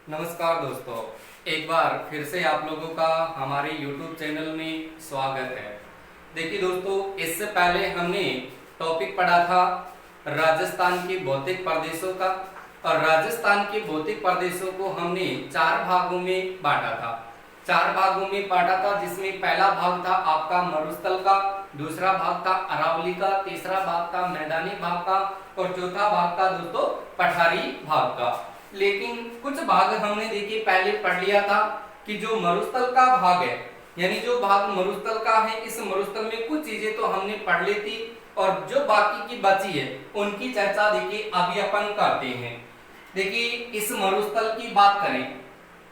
नमस्कार दोस्तों, एक बार फिर से आप लोगों का हमारे YouTube चैनल में स्वागत है। देखिए दोस्तों, इससे पहले हमने टॉपिक पढ़ा था राजस्थान के भौतिक प्रदेशों का, और राजस्थान के भौतिक प्रदेशों को हमने 4 भागों में बांटा था। 4 भागों में बांटा था, जिसमें पहला भाग था आपका मरुस्थल का, दूसरा भाग था अरावली का, तीसरा भाग था मैदानी भाग का, और चौथा भाग था दोस्तों पठारी भाग का। लेकिन कुछ भाग हमने देखिए पहले पढ़ लिया था कि जो मरुस्थल का भाग है, यानी जो भाग मरुस्थल का है, इस मरुस्थल में कुछ चीजें तो हमने पढ़ ली थी, और जो बाकी की बची है उनकी चर्चा देखिए अभी अपन करते हैं। देखिए इस मरुस्थल की बात करें,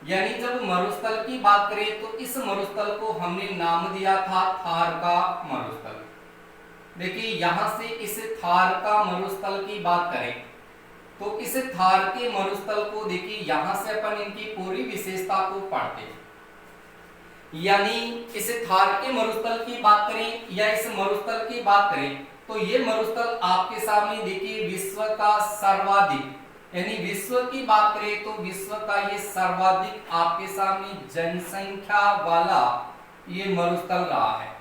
यानी जब मरुस्थल की बात करें तो इस मरुस्थल को हमने नाम दिया था थार का मरुस्थल। देखिए यहां से इस थार का मरुस्थल की बात करें तो इस थार के मरुस्थल को देखिए यहां से अपन इनकी पूरी विशेषता को पढ़ते हैं। यानी इस थार के मरुस्थल की बात करें या इस मरुस्थल की बात करें तो ये मरुस्थल आपके सामने देखिए विश्व का सर्वाधिक, यानी विश्व की बात करें तो विश्व का ये सर्वाधिक आपके सामने जनसंख्या वाला ये मरुस्थल रहा है।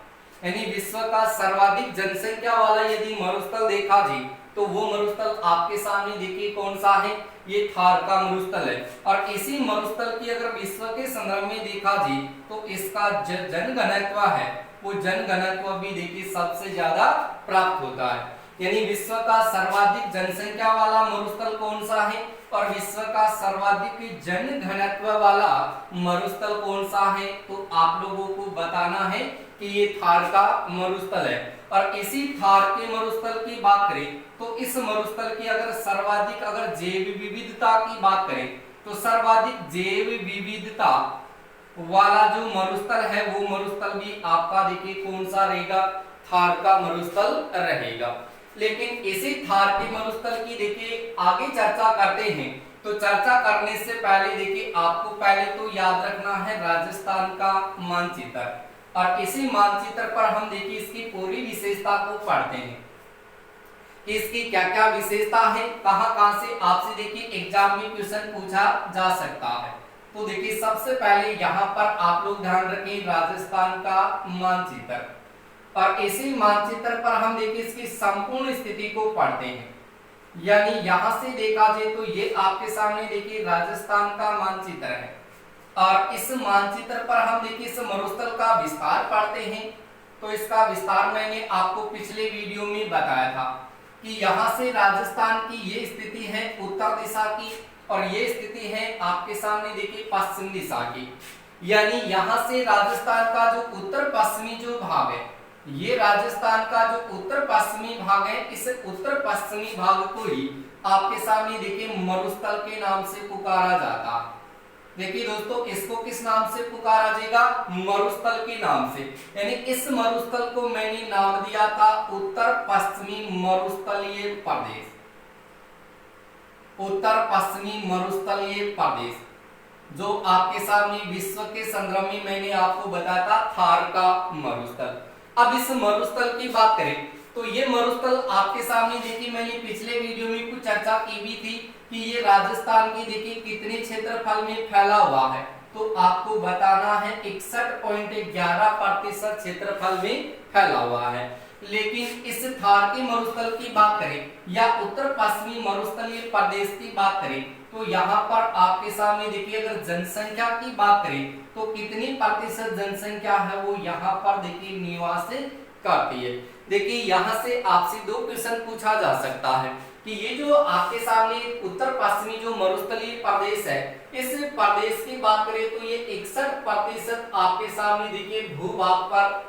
यानी विश्व का सर्वाधिक जनसंख्या वाला यदि मरुस्थल देखा जी तो वो मरुस्थल आपके सामने देखिए कौन सा है, ये थार का मरुस्थल है। और इसी मरुस्थल की अगर विश्व के संदर्भ में देखा जी तो इसका जनघनत्व है, वो जनघनत्व भी देखिए सबसे ज्यादा प्राप्त होता है। यानी विश्व का सर्वाधिक जनसंख्या वाला मरुस्थल कौन सा है और विश्व का सर्वाधिक जनघनत्व वाला मरुस्थल कौन सा है, तो आप लोगों को बताना है कि ये थार का मरुस्थल है। और इसी थार के मरुस्थल की बात करें तो इस मरुस्थल की अगर सर्वाधिक अगर जैव विविधता की बात करें तो सर्वाधिक जैव विविधता वाला जो मरुस्थल है वो मरुस्थल भी आपका देखिए कौन सा रहेगा, थार का मरुस्थल रहेगा। लेकिन इसी थार के मरुस्थल की देखिए आगे चर्चा करते हैं, तो चर्चा करने से पहले देखिए आपको पहले तो याद रखना है राजस्थान का मानचित्र, और इसी मानचित्र पर हम देखिए इसकी पूरी विशेषता को पढ़ते हैं कि इसकी क्या क्या विशेषता है, कहां कहां से आपसे देखिए एग्जाम में क्वेश्चन पूछा जा सकता है। तो देखिए सबसे पहले यहां पर आप लोग ध्यान रखें राजस्थान का मानचित्र, और इसी मानचित्र पर हम देखिए इसकी संपूर्ण स्थिति को पढ़ते हैं। यानी यहां से देखा जाए तो ये आपके सामने देखिए राजस्थान का मानचित्र है, और इस मानचित्र पर हम देखिए इस मरुस्थल का विस्तार पढ़ते हैं। तो इसका विस्तार मैंने आपको पिछले वीडियो में बताया था कि यहाँ से राजस्थान की ये स्थिति है उत्तर दिशा की, और ये स्थिति है आपके सामने देखिए पश्चिम दिशा की। यानी यहाँ से राजस्थान का जो उत्तर पश्चिमी जो भाग है, ये राजस्थान का जो उत्तर पश्चिमी भाग है, इस उत्तर पश्चिमी भाग को ही आपके सामने देखिए मरुस्थल के नाम से पुकारा जाता है। देखिए दोस्तों, इसको किस नाम से पुकारा जाएगा, मरुस्थल के नाम से। यानी इस मरुस्थल को मैंने नाम दिया था उत्तर पश्चिमी मरुस्थलीय प्रदेश, उत्तर पश्चिमी मरुस्थलीय प्रदेश, जो आपके सामने विश्व के संदर्भ में मैंने आपको बताया था थार का मरुस्थल। अब इस मरुस्थल की बात करें तो ये मरुस्थल आपके सामने देखिए मैंने पिछले वीडियो में कुछ चर्चा की भी थी कि ये राजस्थान की देखिए कितने क्षेत्रफल में फैला हुआ है, तो आपको बताना है 61.11% क्षेत्रफल में फैला हुआ है। लेकिन इस थार के मरुस्थल की बात करें या उत्तर पश्चिमी मरुस्थलीय प्रदेश की बात करें तो यहाँ पर आपके सामने देखिए अगर जनसंख्या की बात करें तो कितनी प्रतिशत जनसंख्या है वो यहाँ पर देखिए निवास करती है। देखिए यहाँ से आपसे 2 क्वेश्चन पूछा जा सकता है कि ये जो आपके सामने उत्तर पश्चिमी जो मरुस्थलीय प्रदेश है, इस प्रदेश की बात करें तो ये 61% आपके सामने देखिए भूभाग पर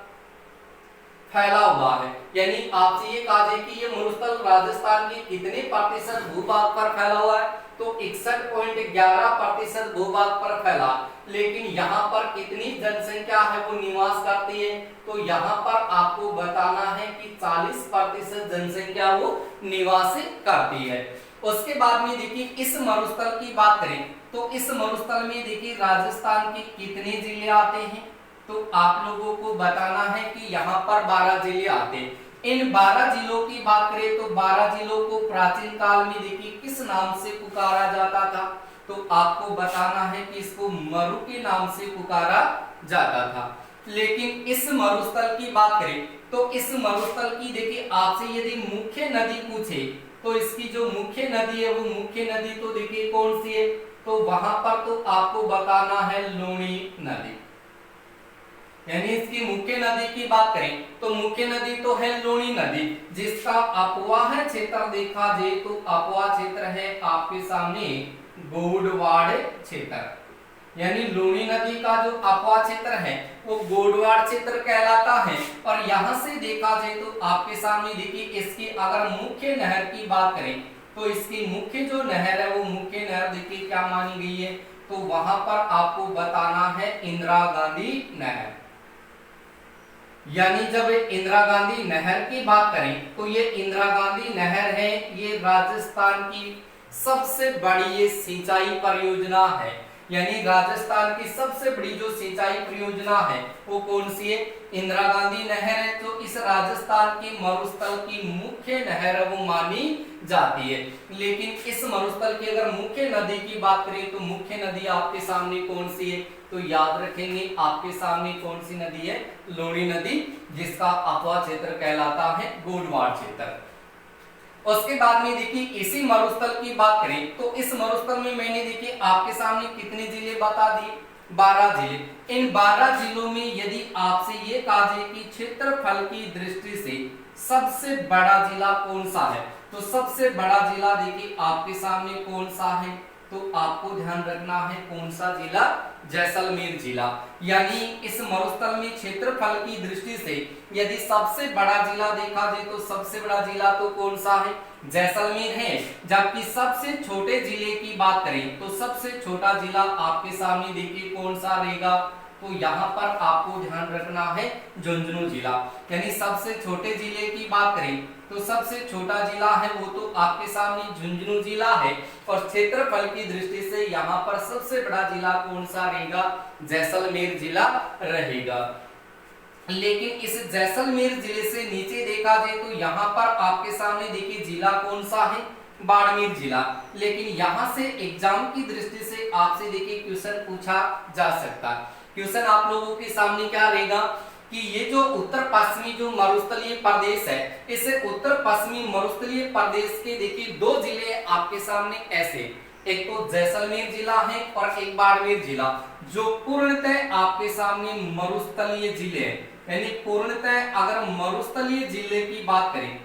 फैला हुआ है। यानी आपसे ये कहा जाए कि ये मरुस्थल राजस्थान के कितने प्रतिशत भूभाग पर फैला हुआ है, तो 61.11% भूभाग पर फैला। लेकिन यहाँ पर कितनी जनसंख्या है वो निवास करती है, तो यहाँ पर आपको बताना है कि 40% जनसंख्या वो निवास करती है। उसके बाद में देखिए इस मरुस्थल की बात करें तो इस मरुस्थल में देखिए राजस्थान के कितने जिले आते हैं, तो आप लोगों को बताना है कि यहाँ पर 12 जिले आते हैं। इन 12 जिलों की बात करें तो 12 जिलों को प्राचीन काल में देखिए किस नाम से पुकारा जाता था, तो आपको बताना है कि इसको मरु के नाम से पुकारा जाता था। लेकिन इस मरुस्थल की बात करें तो इस मरुस्थल की देखिए आपसे यदि मुख्य नदी पूछे तो इसकी जो मुख्य नदी है वो मुख्य नदी तो देखिए कौन सी है, तो वहां पर तो आपको बताना है लूणी नदी। यानी इसकी मुख्य नदी की बात करें तो मुख्य नदी तो है लूणी नदी, जिसका अपवाह क्षेत्र देखा जाए तो अपवाह क्षेत्र है आपके सामने गोडवाड़ क्षेत्र। यानी लूणी नदी का जो अपवाह क्षेत्र है वो गोडवाड़ क्षेत्र कहलाता है। और यहां से देखा जाए तो आपके सामने देखिए इसकी अगर मुख्य नहर की बात करें तो इसकी मुख्य जो नहर है वो मुख्य नहर देखिए क्या मानी गई है, तो वहां पर आपको बताना है इंदिरा गांधी नहर। यानी जब इंदिरा गांधी नहर की बात करें तो ये इंदिरा गांधी नहर है, ये राजस्थान की सबसे बड़ी ये सिंचाई परियोजना है। यानी राजस्थान की सबसे बड़ी जो सिंचाई परियोजना है वो कौन सी है, इंदिरा गांधी नहर है। तो इस राजस्थान के मरुस्थल की मुख्य नहर वो मानी जाती है। लेकिन इस मरुस्थल की अगर मुख्य नदी की बात करें तो मुख्य नदी आपके सामने कौन सी है, तो याद रखेंगे आपके सामने कौन सी नदी है, लूणी नदी, जिसका अपवाह क्षेत्र कहलाता है गोडवाड़ क्षेत्र। उसके बाद में देखिए इसी मरुस्थल की बात करें तो इस मरुस्थल में मैंने देखिए आपके सामने कितने जिले बता दिए, 12 जिले। इन 12 जिलों में यदि आपसे ये कहा जाए कि क्षेत्रफल की दृष्टि से सबसे बड़ा जिला कौन सा है, तो सबसे बड़ा जिला देखिए आपके सामने कौन सा है, तो आपको ध्यान रखना है कौन सा जिला, जैसलमेर जिला। यानी इस मरुस्थल में क्षेत्रफल की दृष्टि से यदि सबसे बड़ा जिला देखा जाए तो सबसे बड़ा जिला तो कौन सा है, जैसलमेर है। जबकि सबसे छोटे जिले की बात करें तो सबसे छोटा जिला आपके सामने देखिए कौन सा रहेगा, तो यहाँ पर आपको ध्यान रखना है झुंझुनू जिला। यानी सबसे छोटे जिले की बात करें तो सबसे छोटा जिला है वो तो आपके सामने झुंझुनू जिला है। और क्षेत्रफल की दृष्टि से यहाँ पर सबसे बड़ा जिला कौन सा रहेगा, जैसलमेर जिला रहेगा। लेकिन इस जैसलमेर जिले से नीचे देखा जाए तो यहाँ पर आपके सामने देखिए जिला कौन सा है, बाड़मेर जिला। लेकिन यहाँ से एग्जाम की दृष्टि से आपसे देखिए क्वेश्चन पूछा जा सकता है। क्वेश्चन आप लोगों के सामने क्या रहेगा कि ये जो उत्तर पश्चिमी जो मरुस्थलीय प्रदेश है, इस उत्तर पश्चिमी मरुस्थलीय प्रदेश के देखिए 2 जिले आपके सामने ऐसे, एक तो जैसलमेर जिला है और एक बाड़मेर जिला, जो पूर्णतः आपके सामने मरुस्थलीय जिले हैं। यानी पूर्णतः अगर मरुस्थलीय जिले की बात करें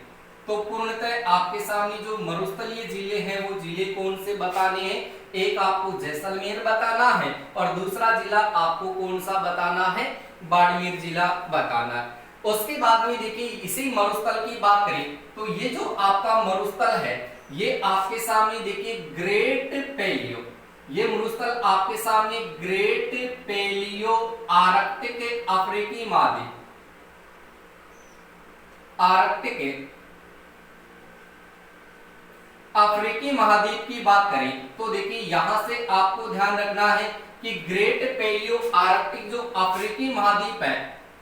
तो पूर्णतः आपके सामने जो मरुस्थलीय जिले हैं वो जिले कौन से बताने हैं, एक आपको जैसलमेर बताना है और दूसरा जिला आपको कौन सा बताना है, बाड़मेर जिला बताना है। उसके बाद में देखिए इसी मरुस्थल की बात करें तो ये जो आपका मरुस्थल है ये आपके सामने देखिए ग्रेट पेलियो, ये मरुस्थल आपके सामने ग्रेट पेलियो आर्कटिक अफ्रीकी महाद्वीप, आर्कटिक अफ्रीकी महाद्वीप की बात करें तो देखिए यहां से आपको ध्यान रखना है कि ग्रेट पेलियो आर्कटिक जो अफ्रीकी महाद्वीप है,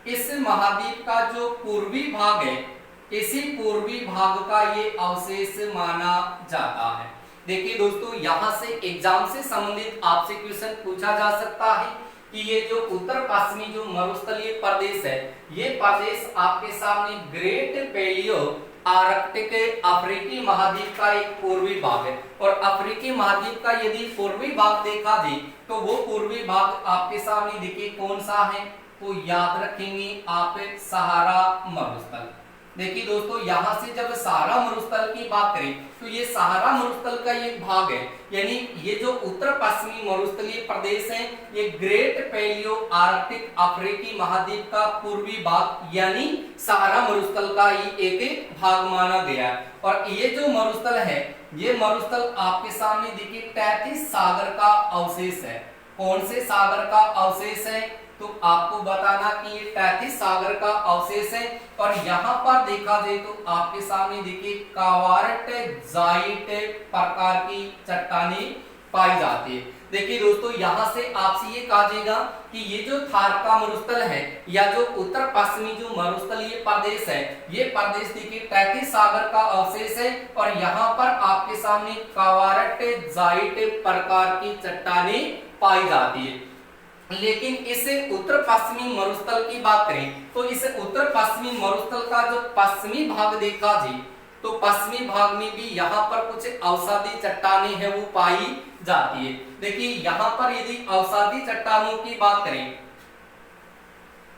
इस महाद्वीप का जो पूर्वी भाग है, इसी पूर्वी भाग का ये अवशेष माना जाता है। देखिए दोस्तों यहां से एग्जाम से संबंधित आपसे क्वेश्चन पूछा जा सकता है कि ये जो उत्तर पश्चिमी जो मरुस्थलीय प्रदेश है, ये प्रदेश आपके सामने ग्रेट पेलियो आर्कटिक अफ्रीकी महाद्वीप का एक पूर्वी भाग है। और अफ्रीकी महाद्वीप का यदि पूर्वी भाग देखा जाए तो वो पूर्वी भाग आपके सामने देखिए कौन सा है, तो याद रखेंगे आप सहारा मरुस्थल। देखिए दोस्तों यहां से जब सहारा मरुस्थल की बात करें तो ये सहारा मरुस्थल का एक भाग है। यानी ये जो उत्तर पश्चिमी मरुस्थलीय प्रदेश है ये ग्रेट पेलियो आर्कटिक अफ्रीकी महाद्वीप का पूर्वी भाग यानी सहारा मरुस्थल का ही एक भाग माना गया है। और ये जो मरुस्थल है ये मरुस्थल आपके सामने देखिए तैतीस सागर का अवशेष है। कौन से सागर का अवशेष है, तो आपको बताना कि ये 33 सागर का अवशेष है। और यहाँ पर देखा जाए तो आपके सामने देखिए कावार्ट जाइट प्रकार की चट्टानें पाई जाती है। देखिए दोस्तों, यहाँ से आपसे ये कहा जाएगा कि ये जो थार का मरुस्थल है या जो उत्तर पश्चिमी जो मरुस्थलीय प्रदेश है, ये प्रदेश देखिए टैथिस सागर का अवशेष है और यहाँ पर आपके सामने कावारट जाइट प्रकार की चट्टानें पाई जाती है। लेकिन इस उत्तर पश्चिमी मरुस्थल की बात करें तो इस उत्तर पश्चिमी मरुस्थल का जो पश्चिमी भाग देखा जी, तो पश्चिमी भाग में भी यहाँ पर कुछ अवसादी चट्टानें हैं वो पाई जाती है। देखिए यहाँ पर यदि अवसादी चट्टानों की बात करें,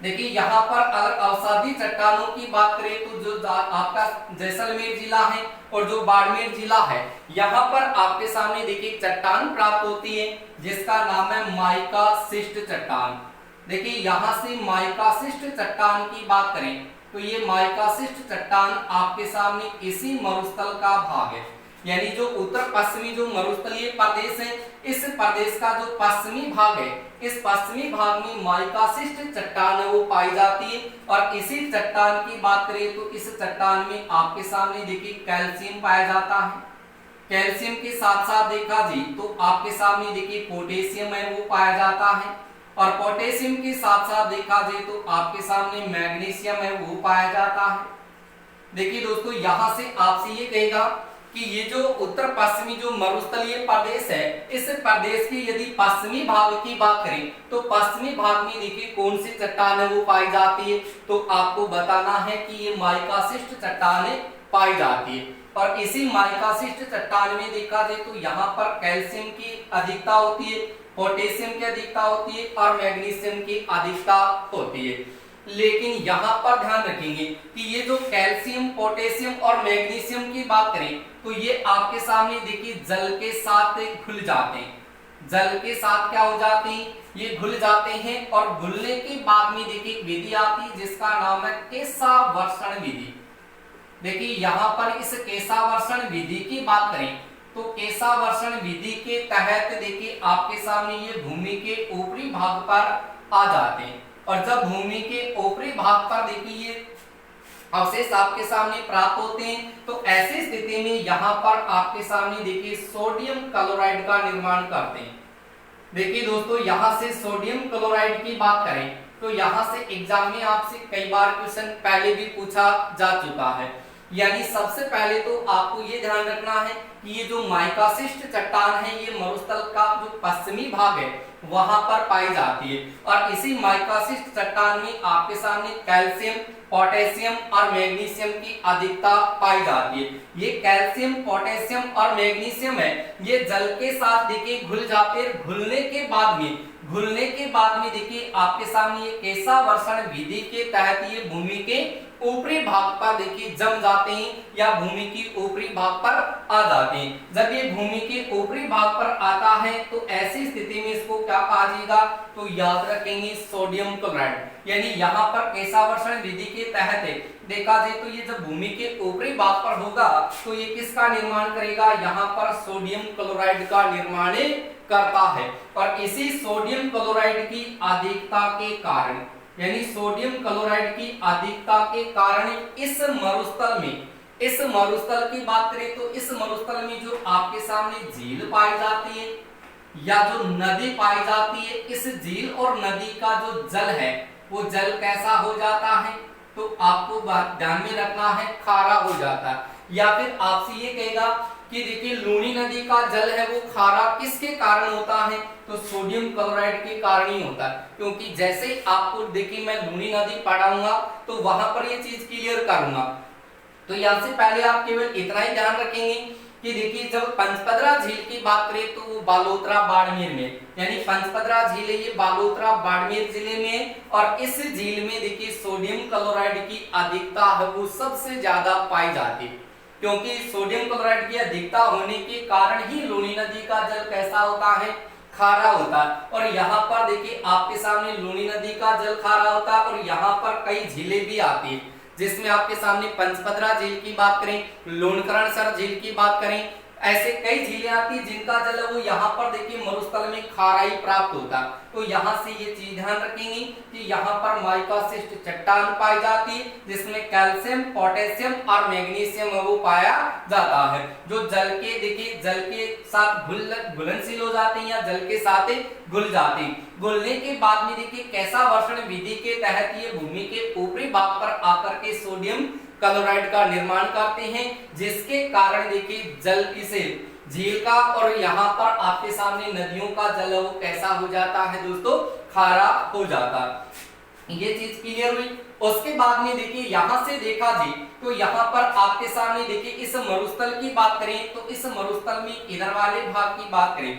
देखिए यहाँ पर अगर अवसादी चट्टानों की बात करें तो जो आपका जैसलमेर जिला है और जो बाड़मेर जिला है, यहाँ पर आपके सामने देखिए चट्टान प्राप्त होती है जिसका नाम है माइका शिष्ट चट्टान। देखिए यहाँ से माइका शिष्ट चट्टान की बात करें तो ये माइका शिष्ट चट्टान आपके सामने इसी मरुस्थल का भाग है, यानी जो उत्तर पश्चिमी जो मरुस्थलीय प्रदेश है, इस प्रदेश का जो पश्चिमी भाग है, इस पश्चिमी भाग में माइका शिष्ट चट्टान है वो पाई जाती है। और इसी चट्टान की बात करें तो इस चट्टान में आपके सामने देखिए कैल्शियम पाया जाता है। कैल्शियम के साथ साथ देखा जी तो आपके सामने देखिए पोटेशियम है वो पाया जाता है और पोटेशियम के साथ साथ देखा जाए तो आपके सामने मैग्नीशियम है वो पाया जाता है। देखिए दोस्तों, यहाँ से आपसे ये कहेगा कि ये जो उत्तर पश्चिमी जो मरुस्थलीय प्रदेश है, इस प्रदेश के यदि पश्चिमी भाग की बात करें तो पश्चिमी भाग में देखिए कौन सी चट्टान है वो पाई जाती है, तो आपको बताना है कि ये माइका शिष्ट चट्टानें पाई जाती है। और इसी माइका शिष्ट चट्टान में देखा जाए तो यहाँ पर कैल्शियम की अधिकता होती है, पोटेशियम की अधिकता होती है और मैग्नीशियम की अधिकता होती है। लेकिन यहाँ पर ध्यान रखेंगे कि ये जो कैल्शियम, पोटेशियम और मैग्नीशियम की बात करें तो ये आपके सामने देखिए जल के साथ घुल जाते हैं। जल के साथ क्या हो जाते हैं, ये घुल जाते हैं और घुलने के बाद में देखिए एक विधि आती है जिसका नाम है केशावर्षण विधि। देखिए यहाँ पर इस केशावर्षण विधि की बात करें तो केशावर्षण विधि के तहत देखिए आपके सामने ये भूमि के ऊपरी भाग पर आ जाते हैं और जब भूमि के ऊपरी भाग पर देखिए ये अवशेष आपके सामने प्राप्त होते हैं तो ऐसी स्थिति में यहाँ पर आपके सामने देखिए सोडियम क्लोराइड का निर्माण करते हैं। देखिए दोस्तों, यहाँ से सोडियम क्लोराइड की बात करें तो यहाँ से एग्जाम में आपसे कई बार क्वेश्चन पहले भी पूछा जा चुका है। यानी सबसे पहले तो आपको ये ध्यान रखना है कि ये जो माइका शिष्ट चट्टान है ये मरुस्थल का जो पश्चिमी भाग है वहां पर पाई जाती है और इसी माइका शिष्ट चट्टान में आपके सामने कैल्शियम, पोटेशियम और मैग्नीशियम की अधिकता पाई जाती है। ये कैल्शियम, पोटेशियम और मैग्नीशियम है ये जल के साथ देखिए घुल जाते हैं। घुलने के बाद में देखिए आपके सामने ये केशावर्षण विधि के तहत ये भूमि के ऊपरी भाग पर देखिए जम जाते हैं या भूमि की ऊपरी भाग पर आ जाते हैं। जब ये भूमि के ऊपरी भाग पर आता है तो ऐसी स्थिति में इसको क्या कहा जाएगा, तो याद रखेंगे सोडियम क्लोराइड। यानी यहाँ पर केशावर्षण विधि के तहत देखा जाए तो ये जब भूमि के ऊपरी भाग पर होगा तो ये किसका निर्माण करेगा, यहाँ पर सोडियम क्लोराइड का निर्माण करता है। और इसी सोडियम क्लोराइड की अधिकता के कारण, यानी सोडियम क्लोराइड की अधिकता के कारण इस मरुस्थल की बात करें तो इस मरुस्थल में जो आपके सामने झील पाई जाती है या जो नदी पाई जाती है, इस झील और नदी का जो जल है वो जल कैसा हो जाता है, तो आपको ध्यान में रखना है खारा हो जाता है। या फिर आपसे ये कहेगा कि देखिए लूनी नदी का जल है वो खारा किसके कारण होता है, तो सोडियम क्लोराइड के कारण ही होता है। क्योंकि जैसे ही आपको देखिए मैं लूनी नदी पढ़ाऊंगा तो वहां पर ये चीज क्लियर करूंगा। तो यहाँ से पहले आप केवल इतना ही ध्यान रखेंगे कि देखिए जब पंचपदरा झील की बात करें तो वो बालोतरा बाड़मेर में, यानी पंचपदरा झील है ये बालोतरा बाड़मेर जिले में और इस झील में देखिए सोडियम क्लोराइड की अधिकता है वो सबसे ज्यादा पाई जाती है। क्योंकि सोडियम क्लोराइड की अधिकता होने के कारण ही लूनी नदी का जल कैसा होता है, खारा होता है। और यहाँ पर देखिए आपके सामने लूनी नदी का जल खारा होता है और यहाँ पर कई झीलें भी आती है जिसमें आपके सामने पंचपदरा झील की बात करें, लोणकरणसर झील की बात करें, ऐसे कई झीलें आती है जिनका जल है वो यहाँ पर देखिए मरुस्थल में खाराई प्राप्त होता है। तो यहाँ से ये चीज ध्यान रखेंगे कि यहाँ पर माइकासिस्ट चट्टान पाई जाती है जिसमें कैल्शियम, पोटेशियम और मैग्नीशियम वो पाया जाता है, जो जल के देखिए जल के साथ घुलनशील हो जाते हैं या जल के साथ घुल जाते हैं। घुलने के बाद में देखिए कैसा वर्षण विधि के तहत ये भूमि के ऊपरी भाग पर आकर के सोडियम क्लोराइड का निर्माण करते हैं, जिसके कारण देखिए जल इसे झील का और यहाँ पर आपके सामने नदियों का जल वो कैसा हो जाता है दोस्तों, खारा हो जाता है। ये चीज क्लियर हुई। उसके बाद में देखिए यहाँ से देखा जी तो यहाँ पर आपके सामने देखिए इस मरुस्थल की बात करें तो इस मरुस्थल में इधर वाले भाग की बात करें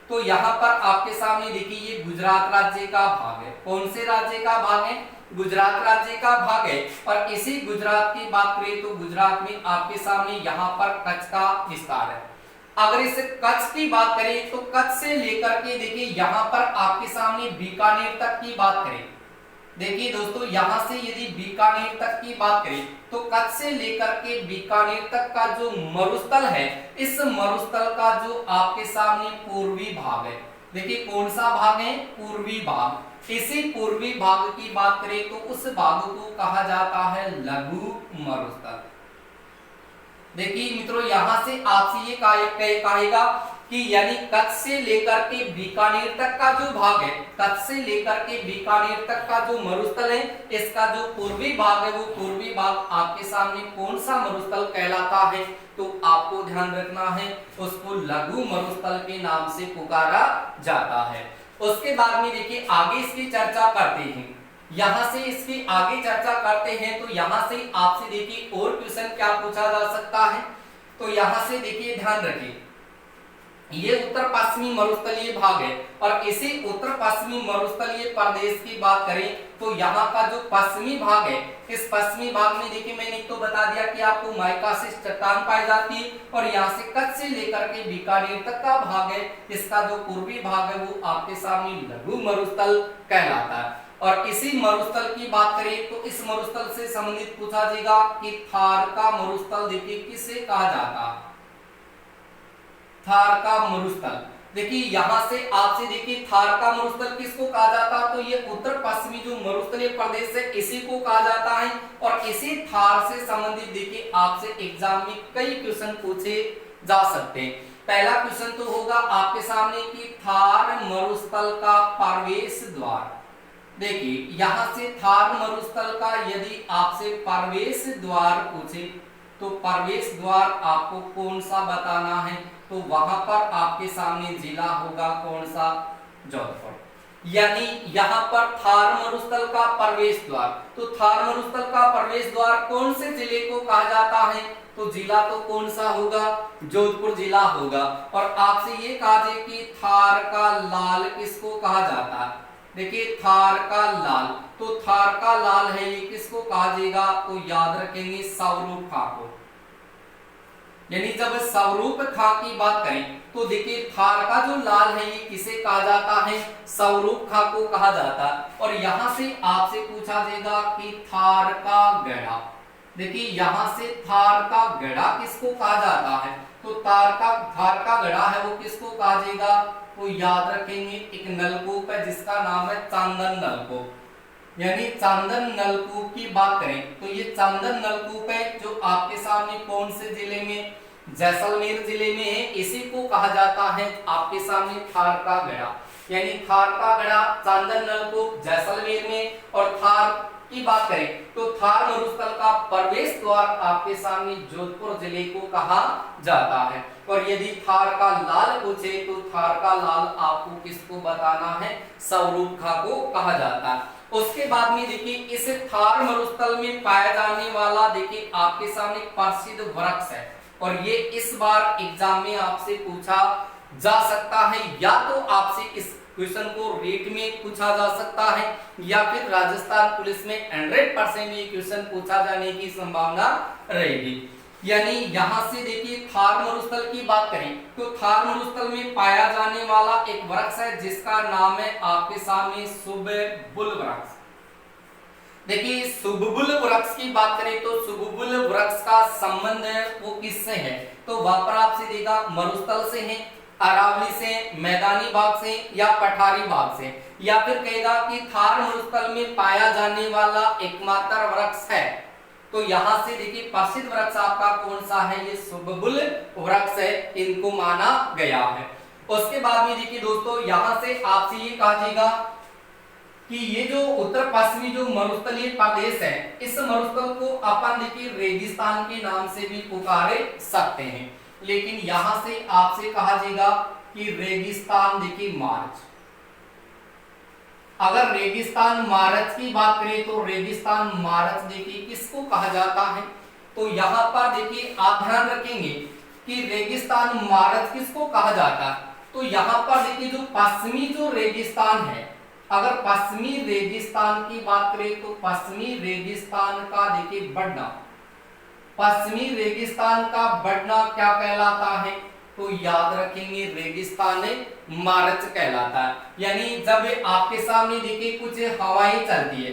तो यहाँ पर आपके सामने देखिए ये गुजरात राज्य का भाग है। कौन से राज्य का भाग है? गुजरात राज्य का भाग है। और इसी गुजरात की बात करें तो गुजरात में आपके सामने यहाँ पर कच्छ का विस्तार है। अगर इस कच्छ की बात करें तो कच्छ से लेकर के देखिए यहाँ पर आपके सामने बीकानेर तक की बात करें, देखिए दोस्तों यहाँ से यदि बीकानेर तक की बात करें तो कच्छ से लेकर के बीकानेर तक का जो मरुस्थल है, इस मरुस्थल का जो आपके सामने पूर्वी भाग है, देखिए कौन सा भाग है? पूर्वी भाग। इसी पूर्वी भाग की बात करें तो उस भाग को कहा जाता है लघु मरुस्थल। देखिए मित्रों यहाँ से आपसे ये कहेगा कि यानी कच्छ से लेकर के बीकानेर तक का जो भाग है, कच्छ से लेकर के बीकानेर तक का जो मरुस्थल है, इसका जो पूर्वी भाग है वो पूर्वी भाग आपके सामने कौन सा मरुस्थल कहलाता है? तो आपको ध्यान रखना है उसको लघु मरुस्थल के नाम से पुकारा जाता है। उसके बाद में देखिए आगे इसकी चर्चा करते हैं। यहां से इसकी आगे चर्चा करते हैं तो यहां से आपसे देखिए और क्वेश्चन क्या पूछा जा सकता है? तो यहां से देखिए ध्यान रखिए ये उत्तर पश्चिमी मरुस्थलीय भाग है और इसी उत्तर पश्चिमी मरुस्थलीय प्रदेश की बात करें तो यहाँ का जो पश्चिमी भाग है, इस पश्चिमी भाग में देखिए मैंने तो बता दिया कि आपको माइकासिस चट्टान पाई जाती है और यहाँ से कच्छ से लेकर के बीकानेर तक का भाग है, इसका जो पूर्वी भाग है वो आपके सामने लघु मरुस्थल कहलाता है। और इसी मरुस्थल की बात करें तो इस मरुस्थल से संबंधित पूछा जाएगा कि थार का मरुस्थल देखिए किसे कहा जाता है? थार का मरुस्थल। देखिए यहां से आपसे देखिए थार का मरुस्थल किसको कहा जाता है? तो ये उत्तर पश्चिमी जो मरुस्थलीय प्रदेश है इसी को कहा जाता है। और इसी थार से संबंधित देखिए आपसे एग्जाम में कई क्वेश्चन पूछे जा सकते हैं। पहला क्वेश्चन तो होगा आपके सामने कि थार मरुस्थल का प्रवेश द्वार। देखिए यहां से थार मरुस्थल का यदि आपसे प्रवेश द्वार पूछे तो प्रवेश द्वार आपको कौन सा बताना है? तो वहां पर आपके सामने जिला होगा कौन सा? जोधपुर। यानी यहां पर थार मरुस्थल का प्रवेश द्वार, तो थार मरुस्थल का प्रवेश द्वार कौन से जिले को कहा जाता है? तो जिला तो कौन सा होगा? जोधपुर जिला होगा। और आपसे ये कहा जाए कि थार का लाल किसको कहा जाता है? देखिए थार का लाल, तो थार का लाल है ये किसको कहा जाएगा? तो याद रखेंगे स्वरूप खां को। यानी जब स्वरूप खां की बात करें तो देखिए थार का जो लाल है ये किसे कहा जाता है? स्वरूप खां को कहा जाता है। और यहां से आपसे पूछा जाएगा कि थार का गढ़ा, देखिए यहां से थार का गढ़ा किसको कहा जाता है? तो थार का गढ़ा है वो किसको कहा जाएगा? तो याद रखेंगे एक नलकूप है जिसका नाम है चांदन नलकूप। यानी चांदन नलकूप की बात करें तो ये चांदन नलकूप है जो आपके सामने कौन से जिले में? जैसलमेर जिले में है। इसी को कहा जाता है आपके सामने थार का गढ़ा। यानी थार का गढ़ा, चांदन नलकूप जैसलमेर में। और थार की बात करें तो थार मरुस्थल का प्रवेश द्वार आपके सामने जोधपुर जिले को कहा जाता है। और यदि थार का लाल पूछे तो थार का लाल आपको किसको बताना है? स्वरूप खां को कहा जाता है। उसके बाद में देखिए इस थार मरुस्थल में पाया जाने वाला देखिए आपके सामने प्रसिद्ध वृक्ष है और ये इस बार एग्जाम में आपसे पूछा जा सकता है, या तो आपसे इस क्वेश्चन को रेट में पूछा जा सकता है या फिर राजस्थान पुलिस में 100% ये क्वेश्चन पूछा जाने की संभावना रहेगी। यानी यहां से देखिए थार मरुस्थल की बात करें तो थार मरुस्थल में पाया जाने वाला एक वृक्ष है जिसका नाम है आपके सामने सुबेबुल वृक्ष। देखिए सुबबुल वृक्ष की बात करें तो सुबबुल वृक्ष का संबंध है वो किससे है, तो वहां पर आपसे देगा मरुस्थल से है, अरावली से, मैदानी भाग से या पठारी भाग से, या फिर कहेगा कि थार मरुस्थल में पाया जाने वाला एकमात्र वृक्ष है। तो यहां से देखिए प्रसिद्ध वृक्ष आपका कौन सा है, ये सुबबुल वृक्ष है, इनको माना गया है। उसके बाद में देखिए दोस्तों यहां से आपसे ये कहा जाएगा कि ये जो उत्तर पश्चिमी जो मरुस्थलीय प्रदेश है, इस मरुस्थल को अपन देखिए रेगिस्तान के नाम से भी पुकारे सकते हैं, लेकिन यहां से आपसे कहा जाएगा कि रेगिस्तान देखिए मार्च। अगर रेगिस्तान मार्च की बात करें तो रेगिस्तान मार्च देखिए किसको कहा जाता है, तो यहां पर देखिए आप ध्यान रखेंगे कि रेगिस्तान मार्च किसको कहा जाता है, तो यहां पर देखिए जो पश्चिमी जो रेगिस्तान है, अगर पश्चिमी रेगिस्तान की बात करें तो पश्चिमी रेगिस्तान का देखिए बढ़ना, पश्चिमी रेगिस्तान का बढ़ना क्या कहलाता है, तो याद रखेंगे रेगिस्तान मार्च कहलाता है। यानी जब आपके सामने देखिए कुछ हवाएं चलती है,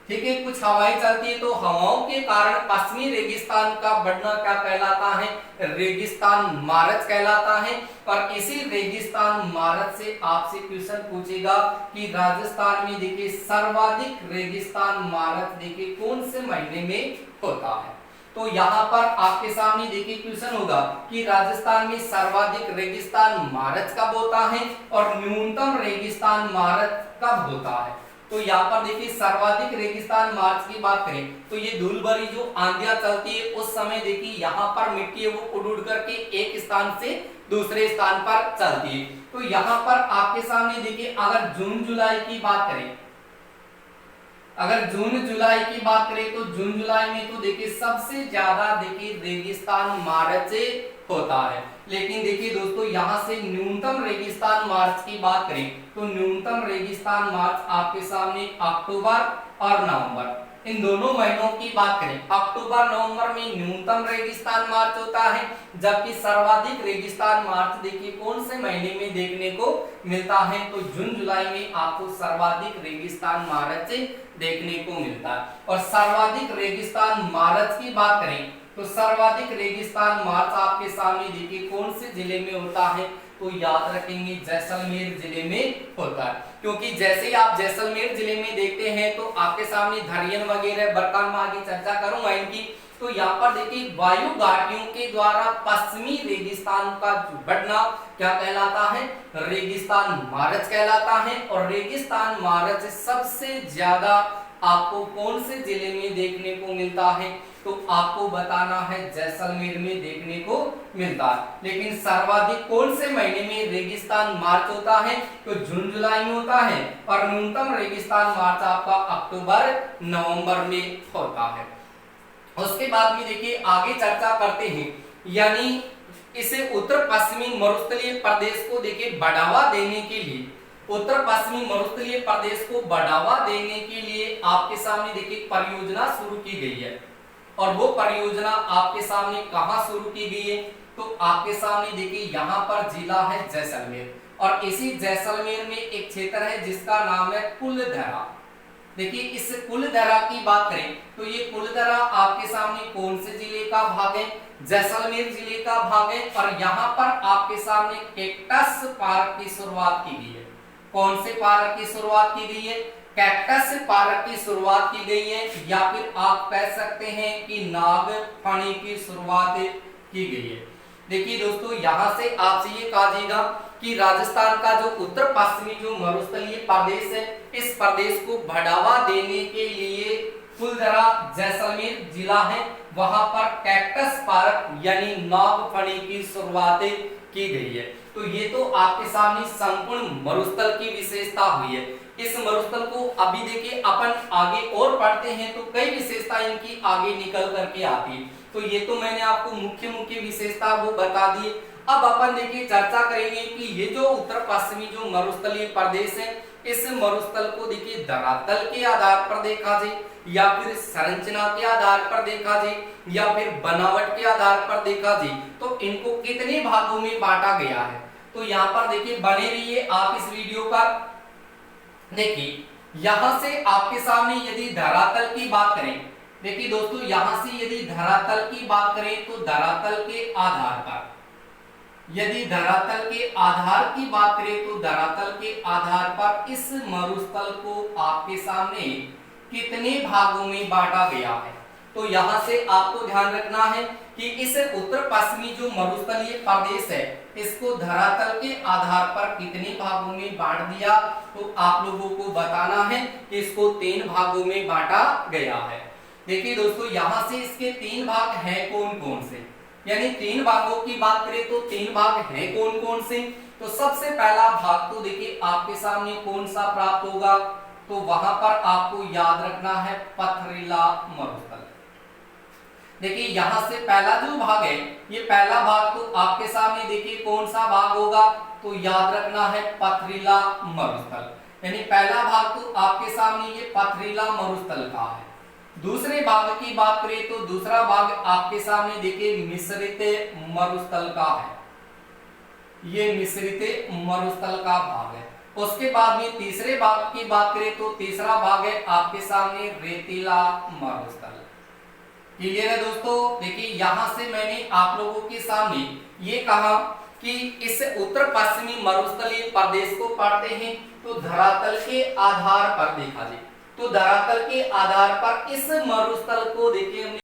ठीक है, कुछ हवाएं चलती है तो हवाओं के कारण पश्चिमी रेगिस्तान का बढ़ना क्या कहलाता है, रेगिस्तान मार्च कहलाता है। और इसी रेगिस्तान मार्च से आपसे क्वेश्चन पूछेगा कि राजस्थान में देखिए सर्वाधिक रेगिस्तान मार्च देखिए कौन से महीने में होता है, तो यहाँ पर आपके सामने देखिए क्वेश्चन होगा कि राजस्थान में सर्वाधिक रेगिस्तान मार्च कब होता है और न्यूनतम रेगिस्तान मार्च कब होता है। तो यहाँ पर देखिए सर्वाधिक रेगिस्तान मार्च की बात करें तो ये धूल भरी जो आंधियां चलती है उस समय देखिए यहाँ पर मिट्टी है वो उड़ उड़ करके एक स्थान से दूसरे स्थान पर चलती है। तो यहाँ पर आपके सामने देखिए अगर जून जुलाई की बात करें, अगर जून जुलाई की बात करें तो जून जुलाई में तो देखिए सबसे ज्यादा देखिए रेगिस्तान मार्च होता है। लेकिन देखिए दोस्तों यहाँ से न्यूनतम रेगिस्तान मार्च की बात करें तो न्यूनतम रेगिस्तान मार्च आपके सामने अक्टूबर और नवंबर, इन दोनों महीनों की बात करें, अक्टूबर नवंबर में न्यूनतम रेगिस्तान मार्च होता है, जबकि सर्वाधिक रेगिस्तान मार्च देखिए कौन से महीने में देखने को मिलता है, तो जून जुलाई में आपको सर्वाधिक रेगिस्तान मार्च देखने को मिलता है। और सर्वाधिक रेगिस्तान मार्च की बात करें तो सर्वाधिक रेगिस्तान मार्च आपके सामने देखिए कौन से जिले में होता है, तो याद रखेंगे जैसलमेर जिले में होता है। क्योंकि जैसे ही आप जैसलमेर जिले में देखते हैं तो आपके सामने धरियन वगैरह बरकान में आगे चर्चा करूंगा इनकी, तो यहाँ पर देखिए वायु घाटियों के द्वारा पश्चिमी रेगिस्तान का बढ़ना क्या कहलाता है, रेगिस्तान मार्च कहलाता है। और रेगिस्तान मार्च सबसे ज्यादा आपको कौन से जिले में देखने को मिलता है, तो आपको बताना है जैसलमेर में देखने को मिलता है। लेकिन सर्वाधिक कौन से महीने में रेगिस्तान मार्च होता है, तो जून जुलाई में होता है, और न्यूनतम रेगिस्तान मार्च आपका अक्टूबर नवंबर में होता है। उसके बाद में देखिए आगे चर्चा करते हैं, यानी इसे उत्तर पश्चिमी मरुस्थलीय प्रदेश को देखिए बढ़ावा देने के लिए, उत्तर पश्चिमी मरुस्थलीय प्रदेश को बढ़ावा देने के लिए आपके सामने देखिए परियोजना शुरू की गई है। और वो परियोजना आपके सामने कहां शुरू की गई है, तो आपके सामने देखिए यहाँ पर जिला है जैसलमेर, और इसी जैसलमेर में एक क्षेत्र है जिसका नाम है कुलधरा। देखिए इस कुलधरा की बात करें तो ये कुलधरा आपके सामने कौन से जिले का भाग है, जैसलमेर जिले का भाग है। और यहाँ पर आपके सामने कैक्टस पार्क की शुरुआत की गई है। कौन से पार्क की शुरुआत की गई है, कैक्टस पार्क की शुरुआत की गई है, या फिर आप कह सकते हैं कि नागफनी की शुरुआत की गई है। देखिए दोस्तों यहाँ से आपसे ये कहा जाएगा कि राजस्थान का जो उत्तर पश्चिमी जो मरुस्थलीय प्रदेश है, इस प्रदेश को बढ़ावा देने के लिए कुलधरा जैसलमेर जिला है, वहां पर कैक्टस पार्क यानी नागफनी की शुरुआत की गई है। तो ये तो आपके सामने संपूर्ण मरुस्थल की विशेषता हुई है। इस मरुस्थल को अभी देखिए अपन आगे और पढ़ते हैं तो कई विशेषता इनकी आगे निकल करके आती है। तो ये तो मैंने आपको मुख्य मुख्य विशेषता वो बता दी। अब अपन देखिए चर्चा करेंगे कि ये जो उत्तर पश्चिमी जो मरुस्थलीय प्रदेश है, इस मरुस्थल को देखिए धरातल के आधार पर देखा जाए, या फिर संरचना के आधार पर देखा जाए, या फिर बनावट के आधार पर देखा जाए, तो इनको कितने भागों में बांटा गया है। तो यहाँ पर देखिए बने रहिए आप इस वीडियो पर। देखिए यहां से आपके सामने यदि धरातल की बात करें, देखिए दोस्तों यहां से यदि धरातल की बात करें तो धरातल के आधार पर, यदि धरातल के आधार की बात करें तो धरातल के आधार पर इस मरुस्थल को आपके सामने कितने भागों में बांटा गया है। तो यहां से आपको ध्यान रखना है कि इस उत्तर पश्चिमी जो मरुस्थलीय प्रदेश है इसको धरातल के आधार पर कितने भागों में बांट दिया, तो आप लोगों को बताना है कि इसको 3 भागों में बांटा गया है। देखिए दोस्तों यहां से इसके 3 भाग हैं कौन कौन से, यानी 3 भागों की बात करें तो 3 भाग हैं कौन कौन से। तो सबसे पहला भाग तो देखिए आपके सामने कौन सा प्राप्त होगा, तो वहां पर आपको याद रखना है पथरीला मरुस्थल। देखिए यहां से पहला जो भाग है ये पहला भाग तो आपके सामने देखिए कौन सा भाग होगा, तो याद रखना है पथरीला मरुस्थल, यानी पहला भाग तो आपके सामने ये पथरीला मरुस्थल का है। दूसरे भाग की बात करें तो दूसरा भाग आपके सामने देखिए मिश्रित मरुस्थल का है, ये मिश्रित मरुस्थल का भाग है। उसके बाद में तीसरे भाग की बात करें तो तीसरा भाग है आपके सामने रेतीला मरुस्थल। क्लियर है दोस्तों। देखिए यहां से मैंने आप लोगों के सामने ये कहा कि इस उत्तर पश्चिमी मरुस्थलीय प्रदेश को पढ़ते हैं तो धरातल के आधार पर देखा जाए, तो धरातल के आधार पर इस मरुस्थल को देखिए